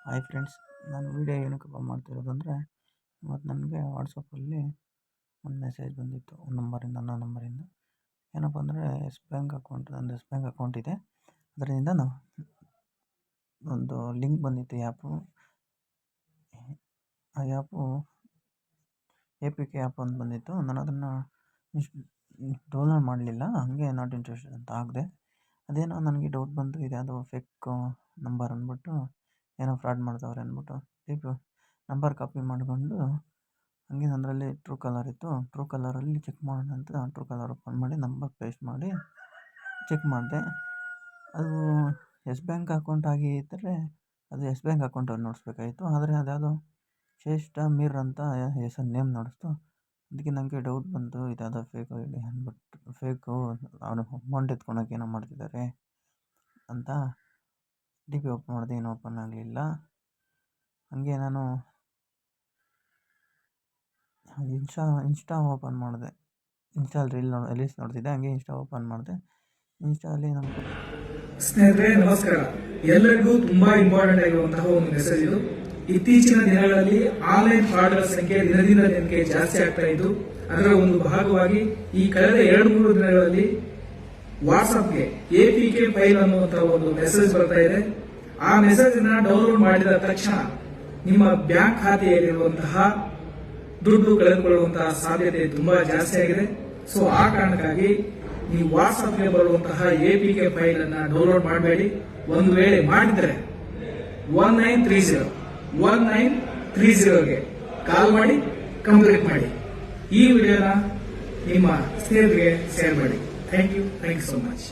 Hi friends, ನಾನು video ಏನಕ್ಕಪ್ಪ ಮಾಡ್ತಿರೋದಂದರೆ, ಇವತ್ತು ನನಗೆ ವಾಟ್ಸಪ್ಪಲ್ಲಿ ಒಂದು ಮೆಸೇಜ್ ಬಂದಿತ್ತು ಒಂದು ನಂಬರಿಂದ, ನನ್ನ ನಂಬರಿಂದ. ಏನಪ್ಪ ಅಂದರೆ ನಂದು ಎಸ್ ಬ್ಯಾಂಕ್ ಅಕೌಂಟ್ ಇದೆ. ಅದರಿಂದ ಒಂದು ಲಿಂಕ್ ಬಂದಿತ್ತು ಆ್ಯಪು. ಆ ಆ್ಯಪು APK ಆ್ಯಪ್ ಅಂತ ಬಂದಿತ್ತು. ನಾನು ಅದನ್ನು ಡೌನ್ಲೋಡ್ ಮಾಡಲಿಲ್ಲ, ಹಾಗೆ ನಾಟ್ ಇಂಟ್ರೆಸ್ಟೆಡ್ ಅಂತ ಹಾಕಿದೆ. ಅದೇನೋ ನನಗೆ ಡೌಟ್ ಬಂತು, ಇದ್ಯಾವುದೋ ಫೇಕ್ ನಂಬರ್ ಅಂದ್ಬಿಟ್ಟು, ಏನೋ ಫ್ರಾಡ್ ಮಾಡ್ತಾವ್ರೆ ಅಂದ್ಬಿಟ್ಟು ನಂಬರ್ ಕಾಪಿ ಮಾಡಿಕೊಂಡು ಹಂಗೆ ಅದರಲ್ಲಿ ಟ್ರೂ ಕಾಲರ್ ಇತ್ತು. ಟ್ರೂ ಕಾಲರಲ್ಲಿ ಚೆಕ್ ಮಾಡೋಣ ಅಂತ ಟ್ರೂ ಕಾಲರ್ ಓಪನ್ ಮಾಡಿ ನಂಬರ್ ಪೇಸ್ಟ್ ಮಾಡಿ ಚೆಕ್ ಮಾಡಿದೆ. ಅದು ಎಸ್ ಬ್ಯಾಂಕ್ ಅಕೌಂಟ್ ಆಗಿದ್ದರೆ ಅದು ಎಸ್ ಬ್ಯಾಂಕ್ ಅಕೌಂಟಲ್ಲಿ ನೋಡಿಸ್ಬೇಕಾಗಿತ್ತು. ಆದರೆ ಅದ್ಯಾವುದೋ ಶ್ರೇಷ್ಠ ಮೀರ್ ಅಂತ ಹೆಸರು ನೇಮ್ ನೋಡಿಸ್ತು. ಅದಕ್ಕೆ ನನಗೆ ಡೌಟ್ ಬಂತು, ಇದ್ಯಾವುದೋ ಫೇಕ್ ಐಡಿ ಅಂದ್ಬಿಟ್ಟು, ಫೇಕು ಅವನು ಅಮೌಂಟ್ ಎತ್ಕೊಳಕ್ಕೆ ಏನೋ ಮಾಡ್ತಿದ್ದಾರೆ ಅಂತ DP ಓಪನ್ ಮಾಡಿದೆ, ಏನೂ ಓಪನ್ ಆಗಲಿಲ್ಲ. ಹಾಗೆ ನಾನು ಇನ್ಸ್ಟಾ ಓಪನ್ ಮಾಡಿದೆ. ಇನ್ಸ್ಟಾಲ್ ರೀಲ್ಸ್ ನೋಡ್ತಿದ್ದೆ, ಹಾಗೆ ಇನ್ಸ್ಟಾ ಓಪನ್ ಮಾಡಿದೆ. ಇನ್ಸ್ಟಾದಲ್ಲಿ ನಮಗೆ ಸ್ನೇಹಿತರೆ ನಮಸ್ಕಾರ. ಎಲ್ಲರಿಗೂ ತುಂಬಾ ಇಂಪಾರ್ಟೆಂಟ್ ಆಗಿರುವಂತಹ ಒಂದು ಮೆಸೇಜ್ ಇದು. ಇತ್ತೀಚಿನ ದಿನಗಳಲ್ಲಿ ಆನ್ಲೈನ್ ಫ್ರಾಡ್ಗಳ ಸಂಖ್ಯೆ ದಿನದಿಂದ ದಿನಕ್ಕೆ ಜಾಸ್ತಿ ಆಗ್ತಾ ಇದ್ದು, ಅದರ ಒಂದು ಭಾಗವಾಗಿ ಈ ಕಳೆದ 2-3 ದಿನಗಳಲ್ಲಿ ವಾಟ್ಸ್ಆಪ್ಗೆ APK ಫೈಲ್ ಅನ್ನುವಂತಹ ಒಂದು ಮೆಸೇಜ್ ಬರ್ತಾ ಇದೆ. ಆ ಮೆಸೇಜ್ ಅನ್ನ ಡೌನ್ಲೋಡ್ ಮಾಡಿದ ತಕ್ಷಣ ನಿಮ್ಮ ಬ್ಯಾಂಕ್ ಖಾತೆಯಲ್ಲಿರುವಂತಹ ದುಡ್ಡು ಕಳೆದುಕೊಳ್ಳುವಂತಹ ಸಾಧ್ಯತೆ ತುಂಬಾ ಜಾಸ್ತಿ ಆಗಿದೆ. ಸೊ ಆ ಕಾರಣಕ್ಕಾಗಿ ನೀವು ವಾಟ್ಸ್ಆಪ್ಗೆ ಬರುವಂತಹ APK ಫೈಲ್ ಅನ್ನ ಡೌನ್ಲೋಡ್ ಮಾಡಬೇಡಿ. ಒಂದು ವೇಳೆ ಮಾಡಿದ್ರೆ 1930ಗೆ ಕಾಲ್ ಮಾಡಿ ಕಂಪ್ಲೇಂಟ್ ಮಾಡಿ. ಈ ವಿಡಿಯೋನ ನಿಮ್ಮ ಸ್ನೇಹಿತರಿಗೆ ಶೇರ್ ಮಾಡಿ. Thank you so much.